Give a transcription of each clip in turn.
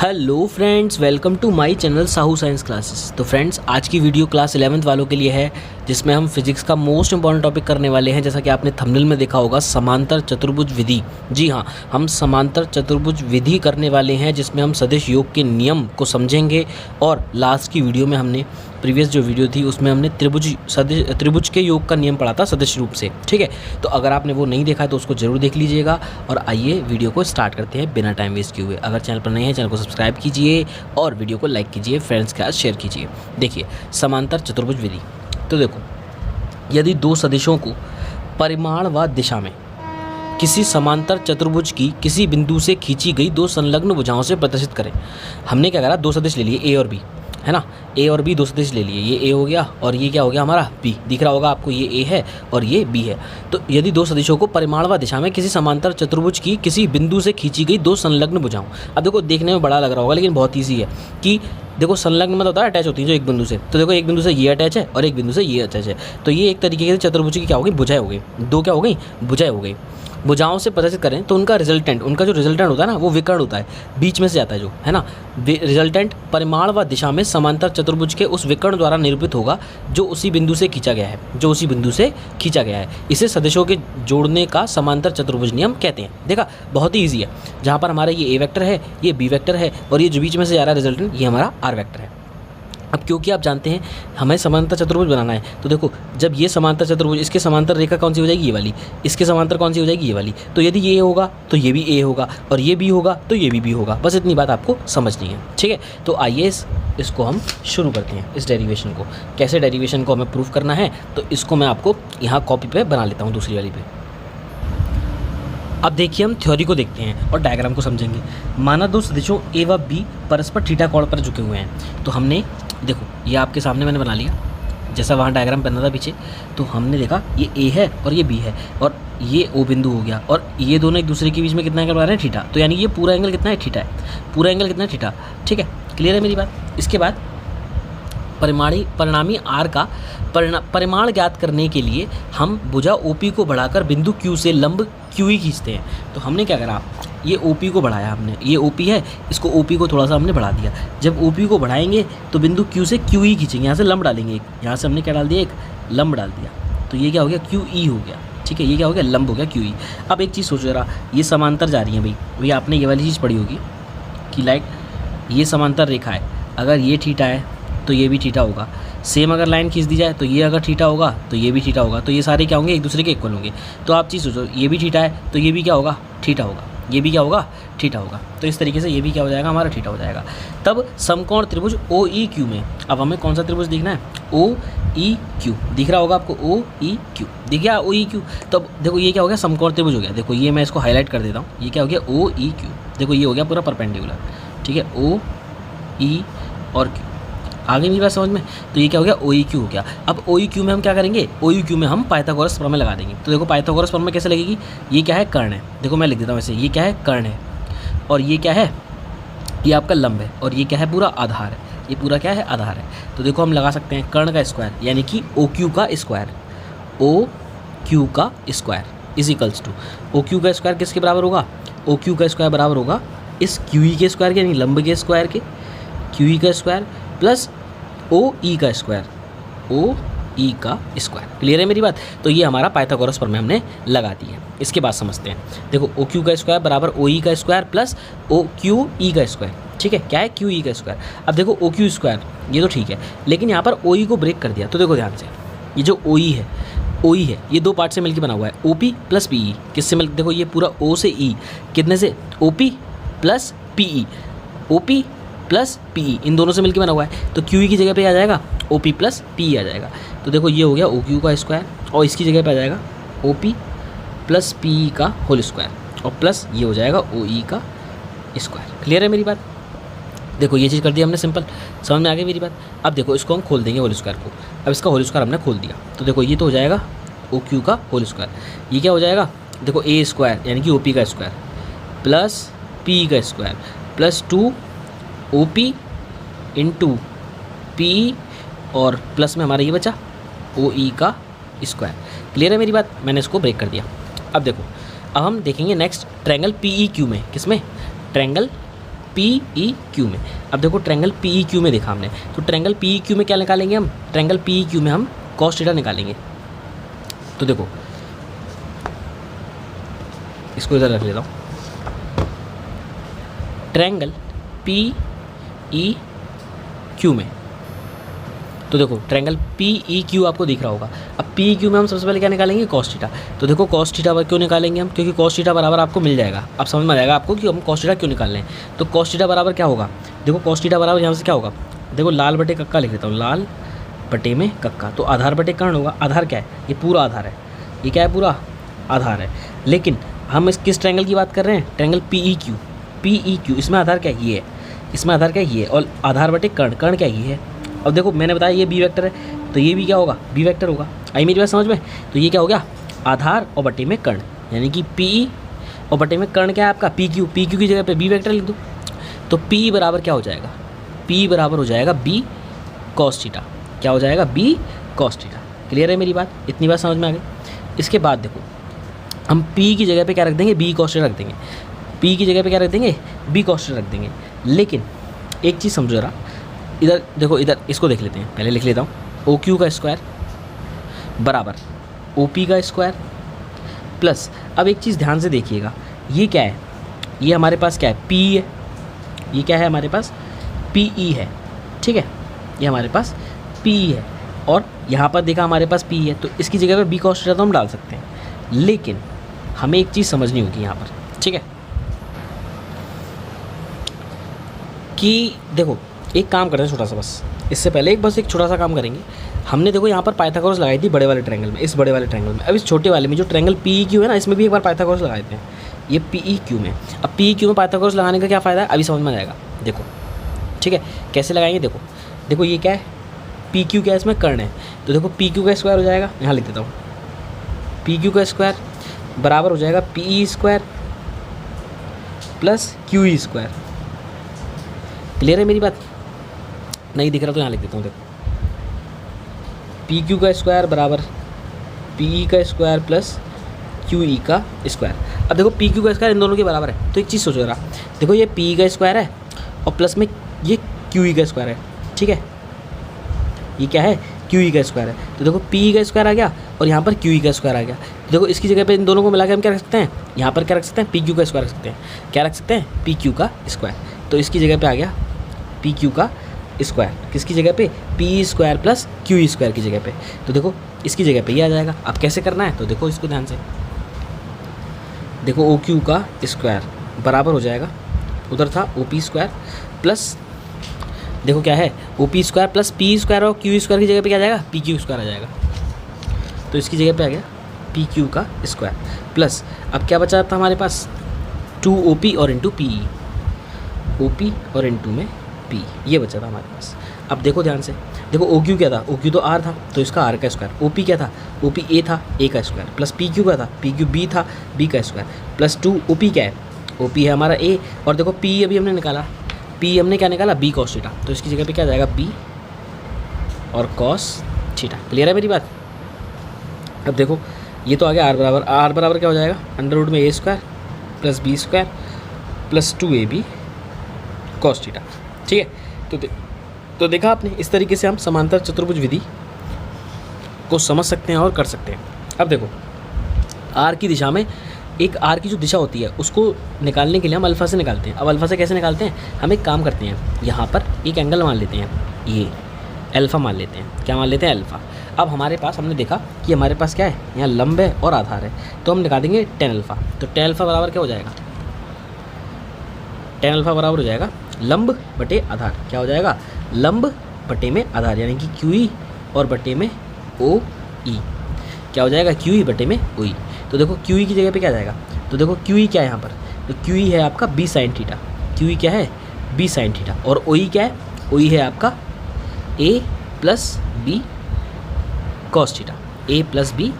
Hello friends, welcome to my channel Sahu science classes. तो friends, आज की वीडियो क्लास 11th वालों के लिए है, जिसमें हम फिजिक्स का मोस्ट इंपॉर्टेंट टॉपिक करने वाले हैं। जैसा कि आपने थंबनेल में देखा होगा, समांतर चतुर्भुज विधि। जी हाँ, हम समांतर चतुर्भुज विधि करने वाले हैं, जिसमें हम सदिश योग के नियम को समझेंगे। और लास्ट की वीडियो में हमने, प्रीवियस जो वीडियो थी उसमें हमने त्रिभुज के योग का नियम पढ़ा था सदिश रूप से। ठीक है, तो अगर आपने वो नहीं देखा तो उसको जरूर देख लीजिएगा। और आइए वीडियो को स्टार्ट करते हैं बिना टाइम वेस्ट किए हुए। अगर चैनल पर नए हैं, चैनल को सब्सक्राइब कीजिए और वीडियो को लाइक कीजिए, फ्रेंड्स के साथ शेयर कीजिए। देखिए, समांतर चतुर्भुज विधि। तो देखो, यदि दो सदिशों को परिमाण व दिशा में किसी समांतर चतुर्भुज की किसी बिंदु से खींची गई दो संलग्न भुजाओं से प्रदर्शित करें। हमने क्या करा, दो सदिश ले लिए ए और बी, है ना। ए और बी दो सदिश ले लिए, ये ए हो गया और ये क्या हो गया हमारा बी। दिख रहा होगा आपको, ये ए है और ये बी है। तो यदि दो सदिशों को परिमाण व दिशा में किसी समांतर चतुर्भुज की किसी बिंदु से खींची गई दो संलग्न भुजाओं। अब देखो, देखने में बड़ा लग रहा होगा लेकिन बहुत ईजी है कि देखो, संलग्न मतलब होता है अटैच होती है जो एक बिंदु से। तो देखो, एक बिंदु से ये अटैच है और एक बिंदु से ये अटैच है। तो ये एक तरीके से चतुर्भुज की क्या हो गई, भुजाएं हो गई। दो क्या हो गई, भुजाएं हो गई। भुजाओं से प्रदर्शित करें तो उनका रिजल्टेंट, उनका जो रिजल्टेंट होता है ना, वो विकर्ण होता है, बीच में से जाता है जो, है ना। रिजल्टेंट परिमाण व दिशा में समांतर चतुर्भुज के उस विकर्ण द्वारा निरूपित होगा जो उसी बिंदु से खींचा गया है, जो उसी बिंदु से खींचा गया है। इसे सदिशों के जोड़ने का समांतर चतुर्भुज नियम कहते हैं। देखा, बहुत ही ईजी है। जहाँ पर हमारा ये ए वेक्टर है, ये बी वेक्टर है और ये जो बीच में से जा रहा है रिजल्टेंट, ये हमारा आर वेक्टर है। अब क्योंकि आप जानते हैं हमें समांतर चतुर्भुज बनाना है, तो देखो, जब ये समांतर चतुर्भुज, इसके समांतर रेखा कौन सी हो जाएगी, ये वाली। इसके समांतर कौन सी हो जाएगी, ये वाली। तो यदि ये होगा तो ये भी ए होगा और ये बी होगा तो ये भी बी होगा। बस इतनी बात आपको समझनी है। ठीक है, तो आइए इसको हम शुरू करते हैं, इस डेरिवेशन को। कैसे डेरिवेशन को हमें प्रूफ करना है, तो इसको मैं आपको यहाँ कॉपी पे बना लेता हूँ, दूसरी वाली पे। अब देखिए, हम थ्योरी को देखते हैं और डायग्राम को समझेंगे। माना दो सदिशों ए व बी परस्पर थीटा कोण पर झुके हुए हैं। तो हमने देखो, ये आपके सामने मैंने बना लिया, जैसा वहाँ डायग्राम बना था पीछे। तो हमने देखा ये ए है और ये बी है और ये ओ बिंदु हो गया और ये दोनों एक दूसरे के बीच में कितना एंगल बना रहे हैं, थीटा। तो यानी ये पूरा एंगल कितना है, थीटा है। पूरा एंगल कितना है, थीटा। ठीक है, क्लियर है मेरी बात। इसके बाद परिणामी आर का परिमाण ज्ञात करने के लिए हम भुजा ओपी को बढ़ाकर बिंदु क्यू से लंब क्यू ही खींचते हैं। तो हमने क्या करा, ये ओपी को बढ़ाया हमने, ये ओपी है, इसको ओपी को थोड़ा सा हमने बढ़ा दिया। जब ओपी को बढ़ाएंगे तो बिंदु क्यू से क्यू ही खींचेंगे, यहाँ से लंब डालेंगे एक, यहाँ से हमने क्या डाल दिया, एक लंब डाल दिया। तो ये क्या हो गया, क्यू ई हो गया। ठीक है, ये क्या हो गया, लंब हो गया क्यू ई। अब एक चीज़ सोचो जरा, ये समांतर जा रही है भाई, आपने ये वाली चीज़ पढ़ी होगी कि लाइक ये समांतर रेखा है, अगर ये थीटा है तो ये भी थीटा होगा। सेम अगर लाइन खींच दी जाए तो ये अगर थीटा होगा तो ये भी थीटा होगा। तो ये सारे क्या होंगे, एक दूसरे के इक्वल होंगे। तो आप चीज़ सोचो, ये भी थीटा है तो ये भी क्या होगा, थीटा होगा। ये भी क्या होगा, थीटा होगा। तो इस तरीके से ये भी क्या हो जाएगा, हमारा थीटा हो जाएगा। तब समकोण त्रिभुज ओ ई क्यू में, अब हमें कौन सा त्रिभुज देखना है, ओ ई क्यू। दिख रहा होगा आपको, ओ ई क्यू दिख गया, ओ ई क्यू। तब देखो, ये क्या हो गया, समकोण त्रिभुज हो गया। देखो, ये मैं इसको हाईलाइट कर देता हूँ, ये क्या हो गया, ओ ई क्यू। देखो, ये हो गया पूरा परपेंडिकुलर। ठीक है, ओ ई और क्यू। आगे मेरी बात समझ में। तो ये क्या हो गया, ओ ई क्यू हो गया। अब ओ ई क्यू में हम क्या करेंगे, ओ ई क्यू में हम पाइथागोरस प्रमेय लगा देंगे। तो देखो, पाइथागोरस प्रमेय कैसे लगेगी, ये क्या है, कर्ण है। देखो मैं लिख देता हूँ ऐसे, ये क्या है, कर्ण है और ये क्या है, ये आपका लंब है और ये क्या है, पूरा आधार है। ये पूरा क्या है, आधार है। तो देखो, हम लगा सकते हैं कर्ण का स्क्वायर, यानी कि ओ क्यू का स्क्वायर, ओ क्यू का square is equals to, O Q का स्क्वायर किसके बराबर होगा, ओ क्यू का स्क्वायर बराबर होगा इस क्यू ई के स्क्वायर के, यानी लंब के स्क्वायर के, क्यू ई का स्क्वायर प्लस ओ ई का स्क्वायर, ओ ई का स्क्वायर। क्लियर है मेरी बात। तो ये हमारा पाइथागोरस प्रमेय हमने लगा दी है। इसके बाद समझते हैं। देखो, ओ क्यू का स्क्वायर बराबर ओ ई का square plus O Q E का स्क्वायर। ठीक है, क्या है, क्यू ई का स्क्वायर। अब देखो, ओ क्यू स्क्वायर ये तो ठीक है, लेकिन यहाँ पर ओ ई को ब्रेक कर दिया। तो देखो ध्यान से, ये जो ओ ई है, ओ ई है, ये दो पार्ट से मिलकर बना हुआ है, O P plus P E. किससे मिल, देखो ये पूरा ओ से ई, कितने से, O P plus P E, O P plus P E, इन दोनों से मिलकर बना हुआ है। तो क्यू ई की जगह पे आ जाएगा O P plus P E आ जाएगा। तो देखो, ये हो गया ओ क्यू का स्क्वायर और इसकी जगह पे आ जाएगा O P plus P E का होल स्क्वायर और प्लस ये हो जाएगा ओ ई का स्क्वायर। क्लियर है मेरी बात। देखो, ये चीज़ कर दी हमने सिंपल, समझ में आ गई मेरी बात। अब देखो, इसको हम खोल देंगे होल स्क्वायर को। अब इसका होल स्क्वायर हमने खोल दिया, तो देखो ये तो हो जाएगा ओ क्यू का होल स्क्वायर। ये क्या हो जाएगा, देखो ए स्क्वायर यानी कि ओ पी का स्क्वायर प्लस पी का square plus 2 O P into P और प्लस में हमारा ये बचा ओ ई का स्क्वायर। क्लियर है मेरी बात, मैंने इसको ब्रेक कर दिया। अब देखो, अब हम देखेंगे next triangle P E Q में, किसमें, ट्रायंगल PEQ में। अब देखो ट्रायंगल PEQ में देखा हमने, तो ट्रायंगल PEQ में क्या निकालेंगे हम, ट्रायंगल PEQ में हम cos थीटा निकालेंगे। तो देखो इसको इधर रख लेता हूँ, ट्रायंगल PEQ में, तो देखो ट्रायंगल PEQ आपको दिख रहा होगा। अब PEQ में हम सबसे पहले क्या निकालेंगे, cos थीटा। तो देखो cos थीटा क्यों निकालेंगे हम, क्योंकि cos थीटा बराबर आपको मिल जाएगा, अब समझ में आ जाएगा आपको कि हम cos थीटा क्यों निकाल रहे हैं। तो cos थीटा बराबर क्या होगा, देखो cos थीटा बराबर यहाँ से क्या होगा, देखो लाल बटे कक्का लिख देता हूँ, लाल बटे में कक्का, तो आधार बटे कर्ण होगा। आधार क्या है, ये पूरा आधार है, ये क्या है, पूरा आधार है। लेकिन हम इस किस ट्रायंगल की बात कर रहे हैं, ट्रायंगल PEQ, इसमें आधार क्या है, ये है, इसमें आधार क्या है, ये, और आधार बटे कर्ण, कर्ण क्या है, ये है। अब देखो मैंने बताया ये बी वेक्टर है, तो ये भी क्या होगा, बी वेक्टर होगा। आई मेरी बात समझ में, तो ये क्या हो गया, आधार और बटे में कर्ण, यानी कि PE और बटे में कर्ण क्या है आपका, PQ की जगह पे बी वेक्टर लिख दो। तो P बराबर क्या हो जाएगा, P बराबर हो जाएगा B cos थीटा, क्या हो जाएगा, B cos थीटा। क्लियर है मेरी बात, इतनी बात समझ में आ गई। इसके बाद देखो हम P की जगह पे क्या रख देंगे, B cos थीटा रख देंगे, P की जगह पे क्या रख देंगे, B cos थीटा रख देंगे। लेकिन एक चीज़ समझो जरा, इधर देखो, इधर इसको देख लेते हैं, पहले लिख लेता हूँ, OQ का स्क्वायर बराबर OP का स्क्वायर प्लस, अब एक चीज़ ध्यान से देखिएगा, ये क्या है, ये हमारे पास क्या है, PE है, ये क्या है हमारे पास, PE है, ठीक है, ये हमारे पास PE है, और यहाँ पर देखा हमारे पास PE है, तो इसकी जगह पे B cos थीटा तो हम डाल सकते हैं। लेकिन हमें एक चीज़ समझनी होगी यहाँ पर, ठीक है, कि देखो एक काम करते हैं छोटा सा, बस इससे पहले एक छोटा सा काम करेंगे। हमने देखो यहाँ पर पाइथागोरस लगाई थी बड़े वाले ट्रायंगल में, इस बड़े वाले ट्रायंगल में। अब इस छोटे वाले में जो ट्रायंगल PEQ है ना, इसमें भी एक बार पाइथागोरस लगाए थे, ये PEQ में। अब PEQ में पाइथागोरस लगाने का क्या फ़ायदा है, अभी समझ में आ जाएगा, देखो ठीक है, कैसे लगाएंगे, देखो देखो ये क्या है, PQ क्या है, इसमें कर्ण है, तो देखो PQ का स्क्वायर हो जाएगा, यहाँ लिख देता हूँ, PQ का स्क्वायर बराबर हो जाएगा PE square plus QE square. Clear है मेरी बात, नहीं दिख रहा तो यहाँ लिख देता हूँ, देखो PQ का स्क्वायर बराबर PE का स्क्वायर प्लस QE का स्क्वायर। अब देखो PQ का स्क्वायर इन दोनों के बराबर है, तो एक चीज़ सोचो जरा, देखो ये PE का स्क्वायर है और प्लस में ये QE का स्क्वायर है, ठीक है, ये क्या है, QE का स्क्वायर है, तो देखो PE का स्क्वायर आ गया और यहाँ पर QE का स्क्वायर आ गया। देखो इसकी जगह पे इन दोनों को मिला के हम क्या रख सकते हैं, यहाँ पर क्या रख सकते हैं, PQ का स्क्वायर रख सकते हैं, क्या रख सकते हैं, PQ का स्क्वायर। तो इसकी जगह पे आ गया PQ का स्क्वायर, किसकी जगह पे, PE square plus QE square की जगह पे। तो देखो इसकी जगह पे ये आ जाएगा। अब कैसे करना है, तो देखो इसको ध्यान से देखो, OQ का स्क्वायर बराबर हो जाएगा, उधर था OP स्क्वायर प्लस, देखो क्या है, OP square plus PE square, और QE स्क्वायर की जगह पे क्या आ जाएगा, PQ स्क्वायर आ जाएगा। तो इसकी जगह पे आ गया PQ का स्क्वायर प्लस, अब क्या बचा था हमारे पास, 2OP और इंटू PE, OP और इंटू में P, ये बचा था हमारे पास। अब देखो ध्यान से, देखो OQ क्या था, OQ तो R था, तो इसका R का स्क्वायर, OP क्या था, OP A था, A का स्क्वायर प्लस PQ का था, PQ B था, B का स्क्वायर प्लस 2OP क्या है, OP है हमारा A, और देखो PE अभी हमने निकाला, PE हमने क्या निकाला, B cos थीटा, तो इसकी जगह पे क्या जाएगा, B और cos थीटा। क्लियर है मेरी बात। अब देखो ये तो आ गया R बराबर क्या हो जाएगा, अंडर रूट में A square plus B square plus 2AB cos theta, ठीक है। तो देखा आपने, इस तरीके से हम समांतर चतुर्भुज विधि को समझ सकते हैं और कर सकते हैं। अब देखो R की दिशा में, एक R की जो दिशा होती है उसको निकालने के लिए हम अल्फ़ा से निकालते हैं। अब अल्फ़ा से कैसे निकालते हैं, हम एक काम करते हैं, यहाँ पर एक एंगल मान लेते हैं, ये अल्फ़ा मान लेते हैं, क्या मान लेते हैं, अल्फ़ा। अब हमारे पास, हमने देखा कि हमारे पास क्या है, यहाँ लंब है और आधार है, तो हम निकाल देंगे tan अल्फ़ा। तो tan अल्फ़ा बराबर क्या हो जाएगा, tan अल्फ़ा बराबर हो जाएगा लंब बटे आधार, क्या हो जाएगा, लंब बटे में आधार, यानी कि QE और बटे में OE, क्या हो जाएगा, QE बटे में OE। तो देखो QE की जगह पे क्या जाएगा, तो देखो QE क्या है यहाँ पर, तो QE है आपका B sin थीटा, QE क्या है, B sin थीटा, और OE क्या है, OE है आपका A plus B cos theta, A plus B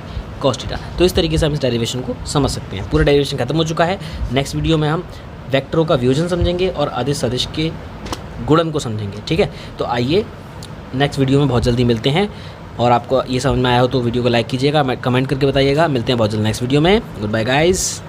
cos theta. तो इस तरीके से हम इस डेरिवेशन को समझ सकते हैं। पूरा डेरिवेशन खत्म हो चुका है। नेक्स्ट वीडियो में हम वेक्टरों का वियोजन समझेंगे और अदिश सदिश के गुणन को समझेंगे, ठीक है। तो आइए नेक्स्ट वीडियो में बहुत जल्दी मिलते हैं, और आपको ये समझ में आया हो तो वीडियो को लाइक कीजिएगा, कमेंट करके बताइएगा। मिलते हैं बहुत जल्द नेक्स्ट वीडियो में। Good bye guys.